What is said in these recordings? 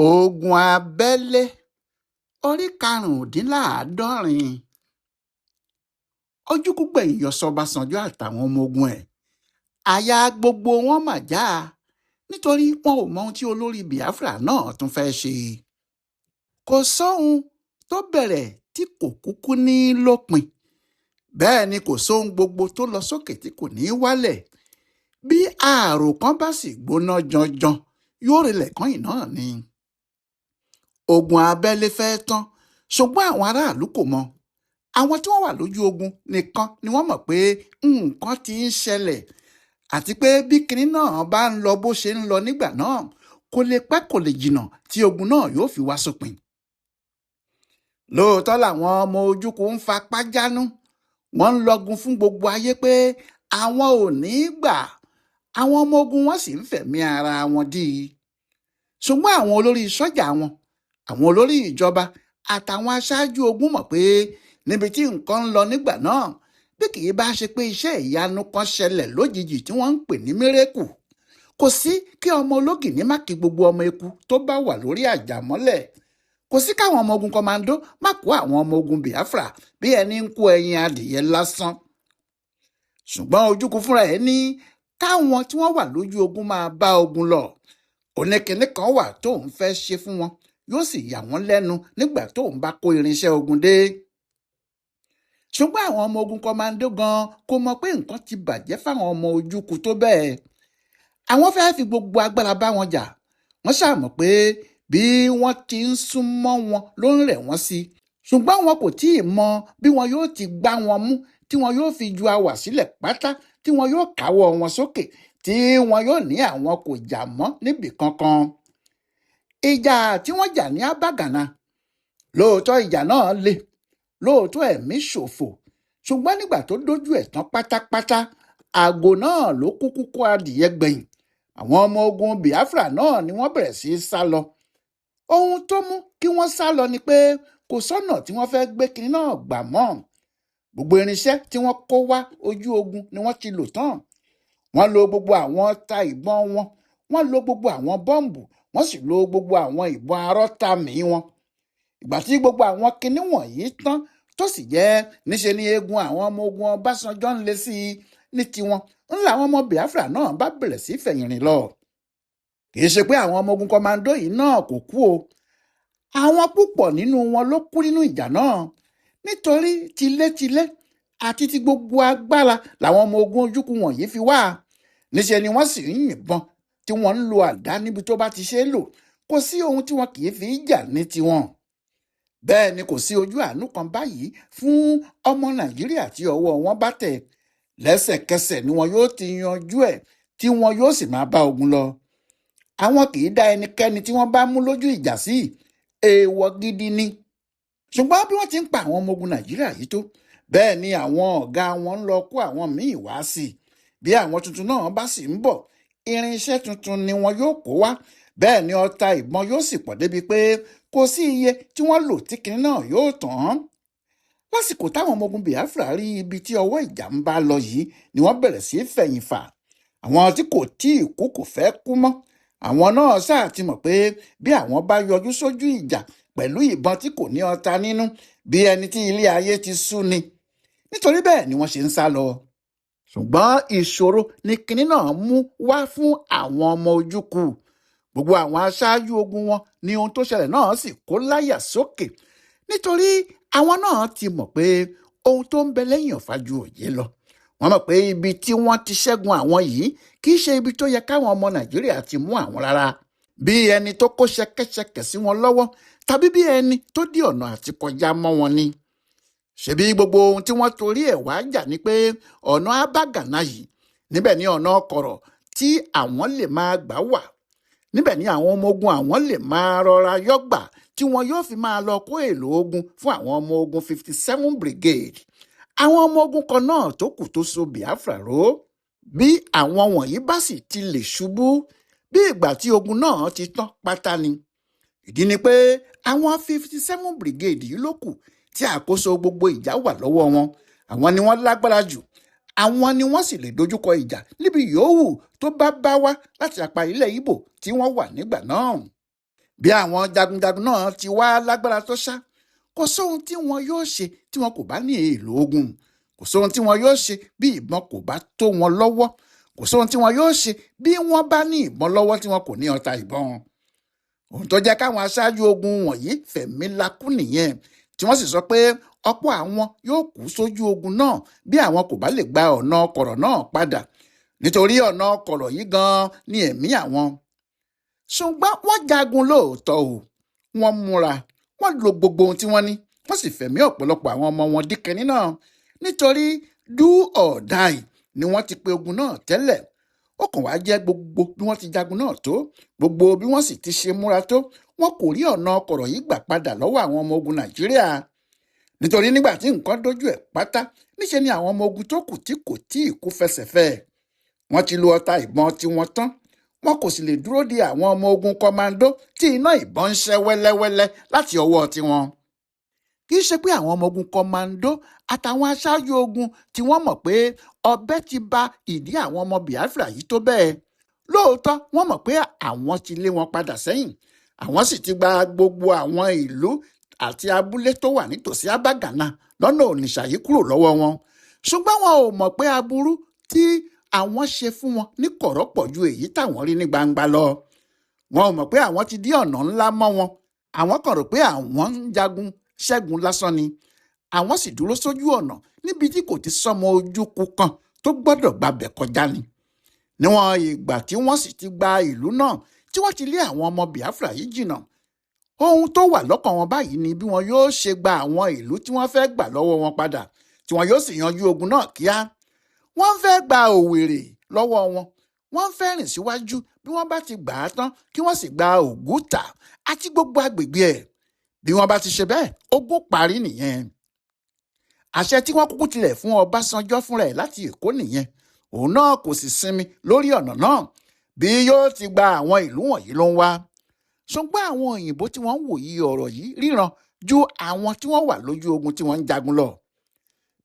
Ogun abẹ́lé orí karùndínláàádọ́rin. Ojúkúgbẹ̀yìn yọ s'Ọbasanjọ àtàwọn ọmọ ogun ẹ̀. Àyà gbogbo wọn mà já nítorí wọn ò mọ ohun tí olórí Biafra náà tún fẹ́ ṣe. Kò sóhun tó bẹ̀rẹ̀ tí kò kúkú ní lópin. Bẹ́ẹ̀ ni kò sóhun gbogbo tó lọ sókè tí kò ní wálẹ̀. Bí ààrò kan bá sì gbóná janjan yóò relẹ̀ kányìn náà ni. Ogun abẹ́lé fẹ́ tán ṣùgbọ́n àwọn aráàlú kò mọ̀. Àwọn tí wọ́n wà lójú ogun nìkan ni wọ́n mọ̀ pé nǹkan ti ń ṣẹlẹ̀ àti pé bí kinní náà bá ń lọ bó ṣe ń lọ nígbà náà kò lè pẹ́ kò lè jìnnà tí ogun náà yóò fi wá sópin. Lóòótọ́ làwọn ọmọ Ojukwu ń fapá jánú. Wọ́n ń lọgun fún gbogbo ayé pé àwọn ò ní gbà. Àwọn ọmọ ogun wọn sì ń fẹ̀mí ara wọn dí i. Ṣùgbọ́n àwọn olórí sọ́jà wọn, àwọn olórí ìjọba àtàwọn aṣáájú ogun mọ̀ pé níbi tí nǹkan ń lọ nígbà náà bí kì í bá ṣe pé iṣẹ́ ìyanu kan ṣẹlẹ̀ lójijì tí wọ́n ń pè ní mírèkù, kò sí kí ọmọ ológìnní má kí gbogbo ọmọ eku tó bá wà lórí àjà mọ́lẹ̀. Kò sí káwọn ọmọ ogun kọmando má kó àwọn ọmọ ogun Biafra bí ẹni ń kó ẹyin adìyẹ lásán. Ṣùgbọ́n Ojukwu fúnra ẹ̀ ní káwọn tí wọ́n wà lójú ogun máa bá ogun lọ. Oníkìní kan wà tóun fẹ́ ṣe fún wọn yóò sì yà wọ́n lẹ́nu nígbà tóun bá kó irinṣẹ́ ogun dé. Ṣùgbọ́n àwọn ọmọ ogun kọmando gan kò mọ̀ pé nǹkan ti bàjẹ́ fáwọn ọmọ Ojukwu tó bẹ́ẹ̀. Àwọn fẹ́ fi gbogbo agbára bá wọn jà. Wọ́n ṣàmọ̀ pé bí wọ́n ti ń súnmọ́ wọn ló ń rẹ̀ wọ́n sí. Ṣùgbọ́n wọn kò tíì mọ bí wọn yóò ti gbá wọn mú tí wọn yóò fi ju awà sílẹ̀ pátá tí wọn yóò káwọ́ wọn sókè tí wọn yóò ní àwọn kò jà mọ́ níbì kankan. Ìjà tí wọ́n jà ní Abagana, lóòótọ́ ìjà náà le, lóòótọ́ ẹ̀mí ṣòfò, ṣùgbọ́n nígbà tó dójú ẹ̀ tán pátápátá àgò náà ló kúkú kó adìyẹ gbẹ̀yìn. Àwọn ọmọ ogun Biafra náà ni wọ́n bẹ̀rẹ̀ sí í sá lọ. Ohun tó mú kí wọ́n sá lọ ni pé kò sọ́nà tí wọ́n fẹ́ gbé kinní náà gbà mọ́. Gbogbo irinṣẹ́ tí wọ́n kó wá ojú ogun ni wọ́n ti lò tán. Wọ́n lo gbogbo àwọn ọta ìbọn wọn, wọ́n lo gbogbo àwọn bọ́ǹbù, wọ́n sì lo gbogbo àwọn ìbọn arọ́tàmì wọn. Ìgbà tí gbogbo àwọn kinní wọ̀nyí tán tó sì jẹ́ níṣe ni eegun àwọn ọmọ ogun Ọbasanjọ ń le sí i ní tiwọn ńlá àwọn ọmọ Biafra náà bá bẹ̀rẹ̀ sí fẹ̀yìn rìn lọ. Kì í ṣe pé àwọn ọmọ ogun kọmando yìí náà kò kú o. Àwọn púpọ̀ nínú wọn ló kú nínú ìjà náà nítorí tilétilé àti ti gbogbo agbára làwọn ọmọ ogun Ojukwu wọ̀nyí fi wá. Níṣe ni wọ́n sì ń yìnbọn tí wọ́n ń lo àdá níbi tó bá ti ṣe é lò. Kò sí ohun tí wọn kì í fi jà ní tiwọn. Bẹ́ẹ̀ ni kò sí ojú àánú kan báyìí fún ọmọ Nàìjíríà tí ọwọ́ wọn bá tẹ̀. Lẹ́sẹ̀kẹsẹ̀ ni wọn yóò ti yanjú ẹ̀ tí wọn yóò sì máa bá ogun lọ. Àwọn kì í dá ẹnikẹ́ni tí wọ́n bá mú lójú ìjà sí. Èèwọ̀ gidi ni. Ṣùgbọ́n bí wọ́n ti ń pa àwọn ọmọ ogun Nàìjíríà yìí tó, bẹ́ẹ̀ ni àwọn ọ̀gá wọn ń lọ kó àwọn míì wá sí i. Bí àwọn tuntun náà bá sì ń bọ̀, irinṣẹ́ tuntun ni wọn yóò kó wá. Bẹ́ẹ̀ ni ọta ìbọn yóò sì pọ̀ débi pé kò sí iye tí wọ́n lò tí kinní náà yóò tán. Lásìkò táwọn ọmọ ogun Biafra rí ibi tí ọwọ́ ìjà ń bá lọ yìí ni wọ́n bẹ̀rẹ̀ sí fẹ̀yìn fà. Àwọn tí kò tí ì kú kò fẹ́ kú mọ́. Àwọn náà ṣáà ti mọ̀ pé bí àwọn bá yọjú sójú ìjà pẹ̀lú ìbọn tí kò ní ọta nínú bí ẹni tí ilé ayé ti sú ni. Nítorí bẹ́ẹ̀ ni wọ́n ṣe ń sá lọ. Ṣùgbọ́n ìṣòro ni kinní náà mú wá fún àwọn ọmọ Ojukwu. Gbogbo àwọn aṣáájú ogun wọn ni ohun tó ṣẹlẹ̀ náà sì kó láyà sókè nítorí àwọn náà ti mọ̀ pé ohun tó ń bẹ lẹ́yìn ọ̀fà ju òye lọ. Wọ́n mọ̀ pé ibi tí wọ́n ti ṣẹ́gun àwọn yìí kì í ṣe ibi tó yẹ káwọn ọmọ Nàìjíríà ti mú àwọn rárá. Bí ẹni tó kó ṣẹ̀kẹ̀ṣẹ̀kẹ̀ sí wọn lọ́wọ́ tàbí bí ẹni tó dí ọ̀nà àti kọjá mọ́ wọn ni. Ṣebí gbogbo ohun tí wọ́n torí ẹ̀ wá jà ni pé ọ̀nà Abagana yìí níbẹ̀ ni ọ̀nà kọ̀rọ̀ tí àwọn lè máa gbà wà. Níbẹ̀ ni àwọn ọmọ ogun àwọn lè máa rọra yọ́gbà tí wọn yóò fi máa lọ kó èlò ogun fún àwọn ọmọ ogun 57 Brigade. Àwọn ọmọ ogun kan náà tó kù tó so Biafra ró. Bí àwọn wọ̀nyí bá sì ti lè ṣubú bí ìgbà tí ogun náà ti tán pátá ni. Ìdí ni pé àwọn 57 Brigade yìí ló kù tí àkóso gbogbo ìjà wà lọ́wọ́ wọn. Àwọn ni wọ́n lágbára jù. Àwọn ni wọ́n sì lè dojúkọ ìjà níbi yòówù tó bá wá láti apá ilẹ̀ Igbo tí wọ́n wà nígbà náà. bí àwọn jagunjagun náà ti wá lágbára tó ṣá, kò sóhun tí wọn yóò ṣe tí wọn kò bá ní èèlò ogun, kò sóhun tí wọn yóò ṣe bí ìbọn kò bá tó wọn lọ́wọ́, kò sóhun tí wọn yóò ṣe bí wọ́n bá ní ìbọn lọ́wọ́ tí wọn kò ní ọta ìbọn. ohun tó jẹ́ káwọn aṣáájú ogun wọ̀nyí fẹ̀mí lakú nìyẹn, tí wọ́n sì sọ pé ọ̀pọ̀ àwọn yóò kú sójú ogun náà bí àwọn kò bá lè gba ọ̀nà kọ̀rọ̀ náà padà, nítorí ọ̀nà kọ̀rọ̀ yìí gan-an ni ẹ̀mí àwọn. ṣùgbọ́n wọ́n jagun lóòótọ́ o, wọ́n múra, wọ́n lo gbogbo ohun tí wọ́n ní, wọ́n sì fẹ̀mí ọ̀pọ̀lọpọ̀ àwọn ọmọ wọn díkẹní náà, nítorí do or die ni wọ́n ti pe ogun náà tẹ́lẹ̀. ó kàn wá jẹ́ gbogbo bí wọ́n ti jagun náà tó, gbogbo bí wọ́n sì ti ṣe múra tó, wọn kò rí ọ̀nà kọ̀rọ̀ yìí gbà padà lọ́wọ́ àwọn ọmọ ogun Nàìjíríà. nítorí nígbà tí nǹkan dójú ẹ̀ pátá, níṣe ni àwọn ọmọ ogun tó kù tí kò tí ì kú fẹsẹ̀fẹ́. wọ́n ti lo ọta ìbọn tiwọn tán, wọn kò sì lè dúró de àwọn ọmọ ogun kọmáńdó tí iná ìbọn ń ṣẹ́ wẹ́lẹ́wẹ́lẹ́ láti ọwọ́ tiwọn. kì í ṣe pé àwọn ọmọ ogun kọmáńdó àtàwọn aṣáájú ogun tí wọ́n mọ̀ pé ọbẹ̀ ti ba ìdí àwọn ọmọ Biafra yìí tó bẹ́ẹ̀. lóòótọ́ wọ́n mọ̀ pé àwọn ti lé wọn padà sẹ́yìn, àwọn sì ti gba gbogbo àwọn ìlú àti abúlé tó wà nítòsí Abagana lọ́nà Onitsha yìí kúrò lọ́wọ́ wọn. ṣùgbọ́n wọn ò mọ̀ pé aburú tí àwọn ṣe fún wọn ní kọ̀rọ̀ pọ̀ ju èyí táwọn rí ní gbangba lọ. wọn ò mọ̀ pé àwọn ti dí ọ̀nà ńlá mọ́ wọn, àwọn kàn rò pé àwọn ń jagun ṣẹ́gun lásán ni. àwọn sì dúró sójú ọ̀nà níbi tí kò ti sọmọ ojúkwu kan tó gbọ́dọ̀ gbabẹ̀ kọjá ni. níwọ̀n ìgbà tí wọ́n sì ti gba ìlú náà, tí wọ́n ti lé àwọn ọmọ Biafra yìí jìnnà, ohun tó wà lọ́kàn wọn báyìí ni bí wọn yóò ṣe gba àwọn ìlú tí wọ́n fẹ́ gbà lọ́wọ́ wọn padà, tí wọn yóò sì yanjú ogun náà kíá. wọ́n fẹ́ gba Òwèrè lọ́wọ́ wọn, wọ́n fẹ́ rìn síwájú bí wọ́n bá ti gbà á tán kí wọ́n sì gba Ògùtà àti gbogbo agbègbè ẹ̀. bí wọ́n bá ti ṣe bẹ́ẹ̀, ogun parí nìyẹn. àṣẹ tí wọ́n kúkú tilẹ̀ fún Ọbásanjọ́ fúnra ẹ̀ láti Èkó nìyẹn. òun náà kò sì sinmi lórí ọ̀nà náà, bí yóò ti gba àwọn ìlú wọ̀nyí ló ń wá. ṣùgbọ́n àwọn òyìnbó tí wọ́n ń wòye ọ̀rọ̀ yìí ríran ju àwọn tí wọ́n wà lójú ogun tí wọ́n ń jagun lọ.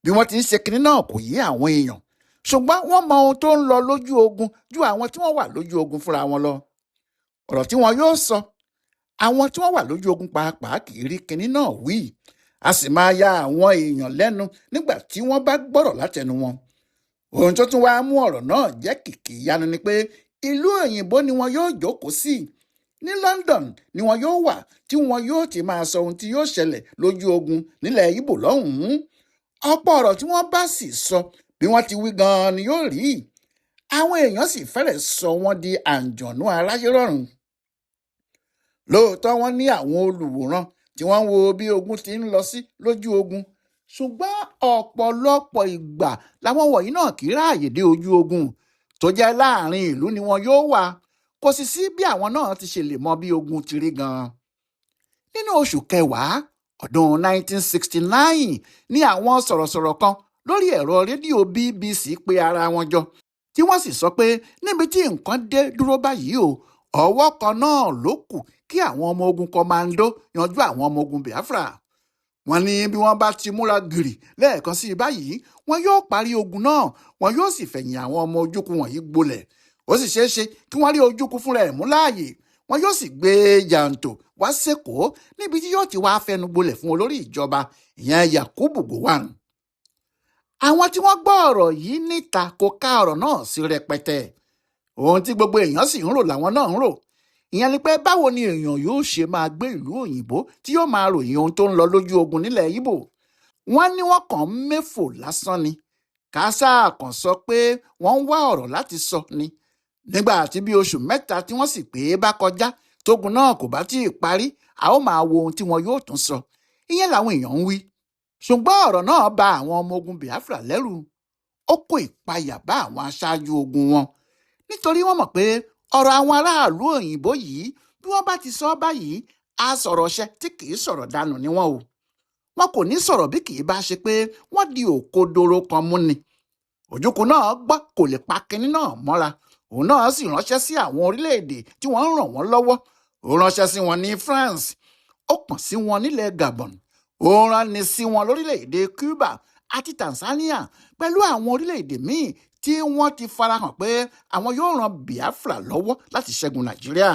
bí wọ́n ti ń ṣe kinní náà kò yé àwọn èèyàn, ṣùgbọ́n wọ́n mọ ohun tó ń lọ lójú ogun ju àwọn tí wọ́n wà lójú ogun fúnra wọn lọ. ọ̀rọ̀ tí wọn yóò sọ, àwọn tí wọ́n wà lójú ogun pàápàá kì í rí kinní náà wí, a sì máa ya àwọn èèyàn lẹ́nu nígbà tí wọ́n bá gbọ́rọ̀ látẹnu wọn. ohun tó tún wá mú ọ̀rọ̀ náà jẹ́ kìkì ìyanu ni pé ìlú òyìnbó ni wọn yóò jókòó sí. ní London ni wọn yóò wà tí wọn yóò ti máa sọ ohun tí yóò ṣẹlẹ̀ lójú ogun nílẹ̀ Ìgbò lọ́hùn-ún. ọ̀pọ̀ ọ̀rọ̀ tí wọ́n bá sì sọ bí wọ́n ti wí gan-an ni yóò rí. àwọn èèyàn sì fẹ́rẹ̀ sọ wọ́n di àǹjọ̀nú aráyé rọ̀rùn. lóòótọ́ wọ́n ní àwọn olùwòran tí wọ́n ń wo bí ogun ti ń lọ sí lójú ogun, ṣùgbọ́n ọ̀pọ̀lọpọ̀ ìgbà làwọn wọ̀nyí náà kì í ráàyè dé ojú ogun, tó jẹ́ láàrin ìlú ni wọn yóò wà. kò sì sí bí àwọn náà ti ṣe lè mọ bí ogun ti rí gan-an. nínú oṣù kẹwàá ọdún 1969 ní àwọn sọ̀rọ̀sọ̀rọ̀ kan lórí ẹ̀rọ rédíò BBC pe ara wọn jọ, tí wọ́n sì sọ pé níbi tí nǹkan dé dúró báyìí o, ọwọ́ kan náà ló kù kí àwọn ọmọ ogun kọmáńdó yanjú àwọn ọmọ ogun Biafra. wọ́n ní bí wọ́n bá ti múra gìrì lẹ́ẹ̀kan sí báyìí, wọn yóò parí ogun náà, wọn yóò sì fẹ̀yìn àwọn ọmọ Ojukwu wọ̀nyí gbolẹ̀. ó sì ṣeé ṣe kí wọ́n rí Ojukwu fúnra ẹ̀ mú láàyè, wọn yóò sì gbé jàǹtò wá sẹ́kọ̀ọ́ níbi tí yóò ti wá fẹnu gbolẹ̀ fún olórí ìjọba, ìyẹn Yakubu Gowon. àwọn tí wọ́n gbọ́ ọ̀rọ̀ yìí níta kò ká ọ̀rọ̀ náà sí rẹpẹtẹ. ohun tí gbogbo èèyàn sì ń rò làwọn náà ń rò. ìyẹn ni pé báwo ni èèyàn yóò ṣe máa gbé ìlú òyìnbó tí yóò máa ròyìn ohun tó ń lọ lójú ogun nílẹ̀ Ìgbò. wọ́n ní wọ́n kàn ń méfò lásán ni, kásá kàn sọ pé wọ́n ń wá ọ̀rọ̀ láti sọ ni. nígbà tí bí oṣù mẹ́ta tí wọ́n sì pé bá kọjá tógun náà kò bá tí ì parí, a ó máa wo ohun tí wọn yóò tún sọ. ìyẹn làwọn èèyàn ń wí. ṣùgbọ́n ọ̀rọ̀ náà bà àwọn ọmọ ogun Biafra lẹ́rù. ó kó ìpayà bá àwọn aṣáájú ogun wọn, nítorí wọ́n mọ̀ pé ọ̀rọ̀ àwọn aráàlú òyìnbó yìí bí wọ́n bá ti sọ báyìí, á sọ̀rọ̀ ṣẹ tí kì í sọ̀rọ̀ dànù ni wọ́n o. wọn kò ní sọ̀rọ̀ bí kì í bá ṣe pé wọ́n di òkodoro kan mú ni. Ojukwu náà gbọ́ kò lè pa kinní náà mọ́ra. òun náà sì ránṣẹ́ sí àwọn orílẹ̀-èdè tí wọ́n ń ràn wọ́n lọ́wọ́. ó ránṣẹ́ sí wọn ní France, ó kàn sí wọn nílẹ̀ Gabon, ó ránni sí wọn lórílẹ̀-èdè Cuba àti Tanzania pẹ̀lú àwọn orílẹ̀-èdè míì tí wọ́n ti farahàn pé àwọn yóò ran Biafra lọ́wọ́ láti ṣẹ́gun Nàìjíríà.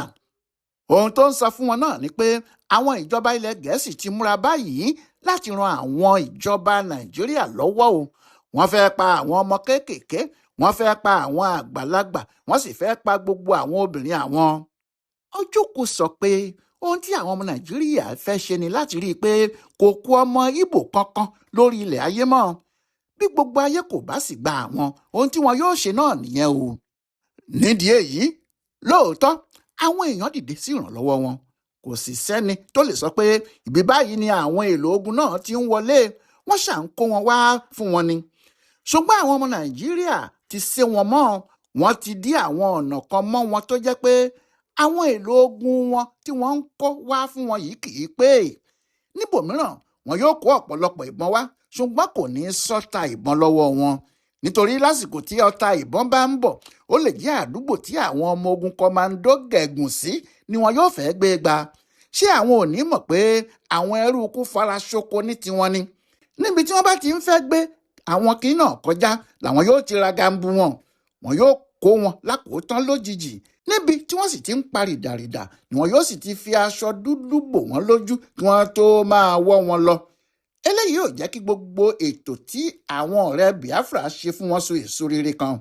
ohun tó ń sọ fún wọn náà ni pé àwọn ìjọba ilẹ̀ Gẹ̀ẹ́sì ti múra báyìí láti ran àwọn ìjọba Nàìjíríà lọ́wọ́ o. Wọ́n fẹ́ pa àwọn ọmọ kéékèèké, wọ́n fẹ́ pa àwọn àgbàlagbà, wọ́n sì fẹ́ pa gbogbo àwọn obìnrin àwọn. Ojukwu sọ pé ohun tí àwọn ọmọ Nàìjíríà fẹ́ ṣe ni láti rí i pé kò kù ọmọ Ìgbò kankan lórí ilẹ̀ ayé mọ́. Bí gbogbo ayé kò bá sì gba àwọn, ohun tí wọn yóò ṣe náà nìyẹn o. Nídìí èyí, lóòótọ́ àwọn èèyàn dìde sí ìrànlọ́wọ́ wọn. Kò sì sẹ́ni tó lè sọ pé ibi báyìí ni àwọn èlò ogun náà ti ń wọlé, wọ́n ṣà ń kó wọn wá fún wọn ni. Ṣùgbọ́n àwọn ọmọ Nàìjíríà ti sé wọn mọ́, wọ́n ti dí àwọn ọ̀nà kan mọ́ wọn tó jẹ́ pé àwọn èlò ogun wọn tí wọ́n ń kó wá fún wọn yìí kì í pé. Níbòmíràn wọn yóò kó ọ̀pọ̀lọpọ̀ ìbọn wá, ṣùgbọ́n kò ní sọ́ta ìbọn lọ́wọ́ wọn. Nítorí lásìkò tí ọta ìbọn bá ń bọ̀, ó lè jẹ́ àdúgbò tí àwọn ọmọ ogun kọmáńdó gẹ̀gùn sí ni wọn yóò fẹ́ gbé gbà. Ṣé àwọn ò ní mọ̀ pé àwọn ẹrú ikú fara ṣoko ní tiwọn ni? Níbi tí wọ́n bá ti ń fẹ́ gbé àwọn kìí náà kọjá làwọn yóò ti ra gambu wọn. Wọn yóò kó wọn lákòótán lójijì. Níbi tí wọ́n sì ti ń pa rìdàrìdà ni wọn yóò sì ti fi aṣọ dúdú bò wọ́n lójú kí wọ́n tó máa wọ́ wọn lọ. Eléyìí yóò jẹ́ kí gbogbo ètò tí àwọn ọ̀rẹ́ Biafra ṣe fún wọn so èso rere kan.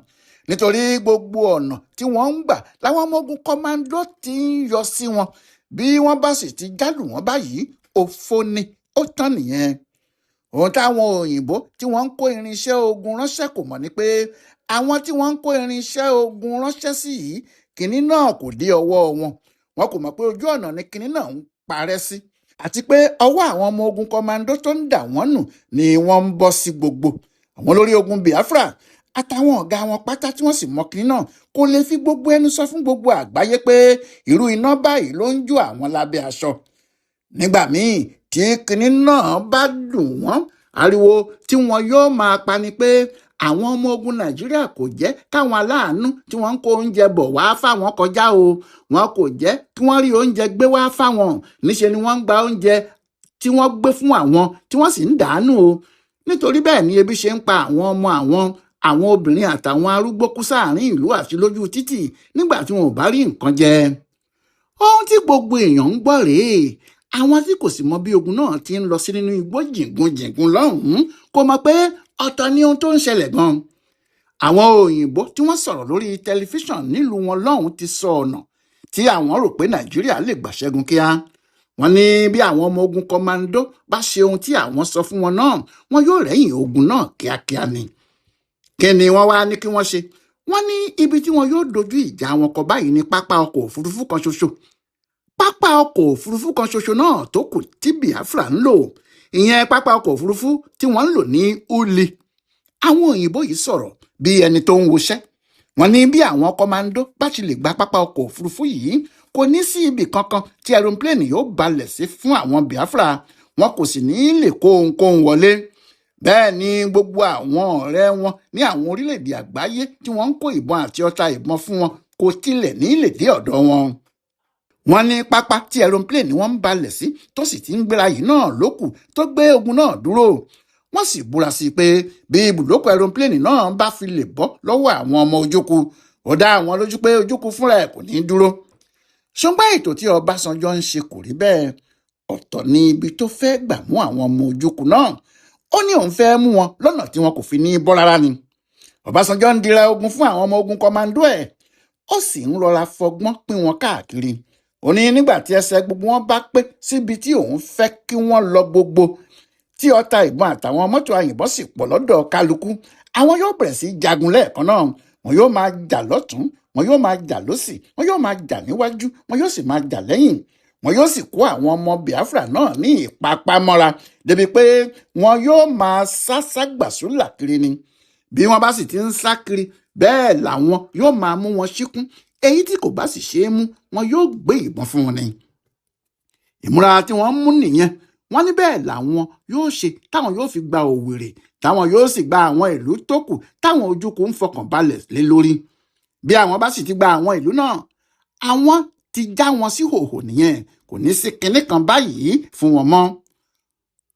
Nítorí gbogbo ọ̀nà tí wọ́n ń gbà láwọn ọmọ ogun kọmáńdó ti ń yọ sí wọn. Bí wọ́n bá sì ti jálù wọ́n báyìí, òfo ni ó tán nìyẹn. Ohun táwọn òyìnbó tí wọ́n ń kó irinṣẹ́ ogun ránṣẹ́ kò mọ̀ ni pé àwọn tí wọ́n ń kó irinṣẹ́ ogun ránṣẹ́ sí yìí, kinní náà kò dé ọwọ́ wọn. Wọn kò mọ̀ pé ojú ọ̀nà ni kinní náà ń parẹ́ sí. Àti pé ọwọ́ àwọn ọmọ ogun kọmáńdó tó ń dà wọ́n nù ni wọ́n ń bọ́ sí gbogbo. Àwọn olórí ogun Biafra àtàwọn ọ̀gá wọn pátá tí wọ́n sì mọ kinní náà kò lè fi gbogbo ẹnu sọ fún gbogbo àgbáyé pé irú iná báyìí ló ń jó àwọn lábẹ́ aṣọ. Nígbà míì tí kinní náà bá dùn wọ́n, ariwo tí wọn yóò máa pa ni pé àwọn ọmọ ogun Nàìjíríà kò jẹ́ káwọn aláàánú tí wọ́n ń kó oúnjẹ bọ̀ wá fáwọn kọjá o. Wọn kò jẹ́ kí wọ́n rí oúnjẹ gbé wá fáwọn. Níṣe ni wọ́n ń gba oúnjẹ tí wọ́n gbé fún àwọn tí wọ́n sì ń dànù o. Nítorí bẹ́ẹ̀ ni ebi ṣe ń pa àwọn ọmọ àwọn obìnrin àtàwọn arúgbó kú sáàrin ìlú àti lójú títì nígbà tí wọn ò bá rí nǹkan jẹ. Ohun tí gbogbo èèyàn ń gbọ́ rèé. Àwọn tí kò sì mọ bí ogun náà ti ń lọ sí nínú igbó jìngúnjìngún lọ́hùn-ún kò mọ̀ pé ọ̀tọ̀ ni ohun tó ń ṣẹlẹ̀ gan. Àwọn òyìnbó tí wọ́n sọ̀rọ̀ lórí tẹlifíṣàn nílùú wọn lọ́hùn ti sọ ọ̀nà tí àwọn rò pé Nàìjíríà lè gbà ṣẹ́gun kíá. Wọ́n ní bí àwọn ọmọ ogun kọmáńdó bá ṣe ohun tí àwọn sọ fún wọn náà, wọn yóò rẹ́yìn ogun náà kíákíá ni. Kí ni wọ́n wá ní kí wọ́n ṣe? Wọ́n ní ibi tí wọn yóò dojú ìjà wọn kọ báyìí ní pápá ọkọ̀ òfurufú kan ṣoṣo. Pápá ọkọ̀ òfurufú kan ṣoṣo náà tó kù tí Biafra ń lò, ìyẹn pápá ọkọ̀ òfurufú tí wọ́n ń lò ní Uli. Àwọn òyìnbó yìí sọ̀rọ̀ bí ẹni tó ń woṣẹ́. Wọ́n ní bí àwọn kọmáńdó bá ti lè gba pápá ọkọ̀ òfurufú yìí, kò ní sí ibì kankan tí aeroplane yóò balẹ̀ sí fún àwọn Biafra. Wọn kò sì ní lè kó ohunkóhun wọlé. Bẹ́ẹ̀ ni gbogbo àwọn ọ̀rẹ́ wọn ní àwọn orílẹ̀-èdè àgbáyé tí wọ́n ń kó ìbọn àti ọta ìbọn fún wọn kò tilẹ̀ ní lè dé ọ̀dọ̀ wọn. Wọ́n ní pápá tí aeroplane wọ́n ń balẹ̀ sí tó sì ti ń gbéra yìí náà lókù tó gbé ogun náà dúró. Wọ́n sì búra sí pé bí ibùdókọ̀ aeroplane náà bá fi lè bọ́ lọ́wọ́ àwọn ọmọ Ojukwu, ó dá àwọn lójú pé Ojukwu fúnra ẹ̀ kò ní dúró. Ṣùgbọ́n ètò tí Ọbasanjọ ń ṣe kò rí bẹ́ẹ̀. Ọ̀tọ̀ ni ibi tó fẹ́ gbà mú àwọn ọmọ Ojukwu náà. Ó ní òun fẹ́ mú wọn lọ́nà tí wọn kò fi ní bọ́ rárá ni. Ọbasanjọ ń dira ogun fún àwọn ọmọ ogun kọmáńdó ẹ̀. Ó sì ń rọra fọgbọ́n pín wọn káàkiri. Ó ní nígbà tí ẹsẹ̀ gbogbo wọn bá pé síbi tí òun fẹ́ kí wọ́n lọ gbogbo, tí ọta ìbọn àtàwọn mọ́tò àyìnbọn sì pọ̀ lọ́dọ̀ kálukú, àwọn yóò bẹ̀rẹ̀ sí jagun lẹ́ẹ̀kan náà. Wọn yóò máa jà lọ́tún, wọn yóò máa jà lósì, wọn yóò máa jà níwájú, wọn yóò sì máa jà lẹ́yìn. Wọn yóò sì kó àwọn ọmọ Biafra náà ní ìpapámọ́ra débi pé wọn yóò máa sá ságbàsólà kiri ni. Bí wọ́n bá sì ti ń sá kiri, bẹ́ẹ̀ làwọn yóò máa mú wọn ṣíkún. Èyí tí kò bá sì ṣe é mú, wọn yóò gbé ìbọn fún wọn ni. Ìmúra tí wọ́n mú nìyẹn. Wọ́n ní bẹ́ẹ̀ làwọn yóò ṣe táwọn yóò fi gba Òwèrè, táwọn yóò sì gba àwọn ìlú tó kù táwọn Ojukwu ń fọkàn balẹ̀ lé lórí. Bí àwọn bá sì ti gba àwọn ìlú náà, àwọn ti já wọn sí hòhò nìyẹn. Kò ní sí kinní kan báyìí fún wọn mọ́.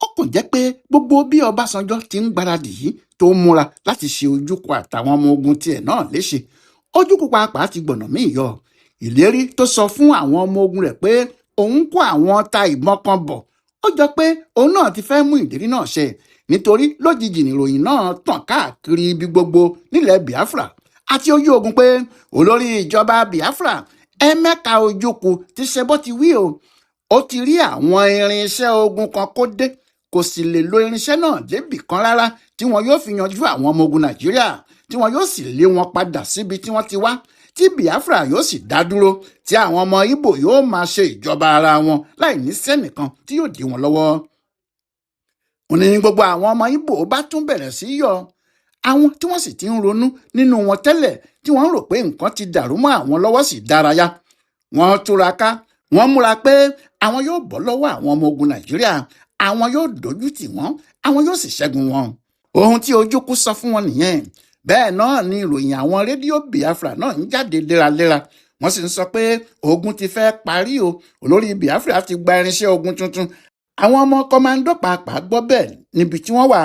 Ó kàn jẹ́ pé gbogbo bí Ọbásanjọ́ ti ń gbáradì yìí tó ń múra láti ṣe Ojukwu àtàwọn ọmọ ogun tiẹ̀ náà léṣe, Ojukwu pàápàá ti gbọ̀nà míì yọ. ìlérí tó sọ fún àwọn ọmọ ogun rẹ̀ pé òun kó àwọn ọta ìbọn kan bọ̀ ó jọ pé òun náà ti fẹ́ mú ìlérí náà ṣẹ nítorí lójijì nìròyìn náà tàn káàkiri ibi gbogbo nílẹ̀ Biafra àti ojú ogun pé olórí ìjọba Biafra Emeka Ojukwu ti ṣe bó ti wí o ó ti rí àwọn irinṣẹ́ ogun kan kó dé kò sì lè lo irinṣẹ́ náà débì kan rárá tí wọn yóò fi yanjú àwọn ọmọ ogun Nàìjíríà tí wọn yóò sì lé wọn padà síbi tí wọ́n ti wá tí Biafra yóò sì dá dúró tí àwọn ọmọ Igbo yóò máa ṣe ìjọba ara wọn láì ní sẹ́nìkan tí yóò dí wọn lọ́wọ́. ó ní gbogbo àwọn ọmọ Igbo bá tún bẹ̀rẹ̀ sí yọ̀ àwọn tí wọ́n sì ti ń ronú nínú wọn tẹ́lẹ̀ tí wọ́n rò pé nǹkan ti dàrú mọ́ àwọn lọ́wọ́ sì dárayá wọ́n túraká wọ́n múra pé àwọn yóò bọ́ lọ́wọ́ àwọn ọmọ ogun Nàìjíríà àwọn yóò dojú tì wọ́n àwọn yóò sì ṣẹ́gun wọn. ohun tí Ojukwu sọ fún wọn nìyẹn. bẹ́ẹ̀ náà ni ìròyìn àwọn rédíò Biafra náà ń jáde léraléra wọ́n sì ń sọ pé ogun ti fẹ́ parí o olórí Biafra ti gba irinṣẹ́ ogun tuntun. àwọn ọmọ kọmáńdó pàápàá gbọ́ bẹ́ẹ̀ níbi tí wọ́n wà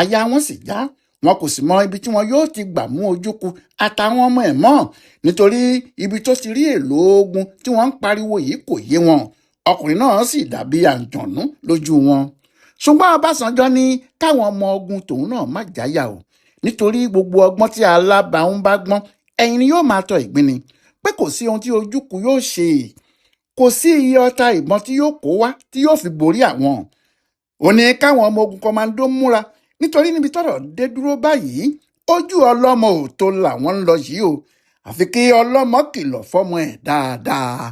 àyà wọn sì já wọn kò sì mọ ibi tí wọn yóò ti gbà mú Ojukwu àtàwọn ọmọ ẹ̀ mọ́ nítorí ibi tó ti rí èlò ogun tí wọ́n ń pariwo yìí kò yé wọn ọkùnrin náà sì dàbí àǹjọ̀nú lójú wọn. ṣùgbọ́n Ọbásanjọ́ ní káwọn ọmọ ogun tòun náà má jáyà o nítorí gbogbo ọgbọ́n tí alábàáhùn bá gbọ́n ẹ̀yìn ni yóò máa tọ ìgbín ni pé kò sí ohun tí Ojukwu yóò ṣe kò sí iye ọta ìbọn tí yóò kó wá tí yóò fi borí àwọn. ó ní káwọn ọmọ ogun kọmáńdó múra nítorí níbi tọ́rọ̀ dé dúró báyìí ojú ọlọ́mọ ò tó làwọn ń lọ yìí o àfi kí ọlọ́mọ kìlọ̀ fọ́mọ ẹ̀ dáadáa.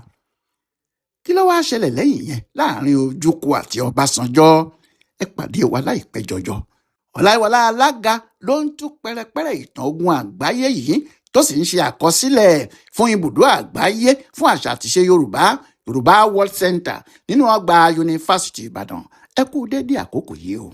kí ló wáá ṣẹlẹ̀ lẹ́yìn yẹn láàrin Ojukwu àti Ọbásanjọ́ ẹ pàdé wa láìpẹ́ jọjọ. Ọláìwọlá Alága ló ń tú pẹ́rẹ́pẹ́rẹ́ ìtàn ogun àgbáyé yìí tó sì ń ṣe àkọsílẹ̀ fún ibùdó àgbáyé fún àṣà àtìṣe Yorùbá World Center nínú ọgbà yunifásitì Ìbàdàn ẹ kú déédéé àkókò yìí o.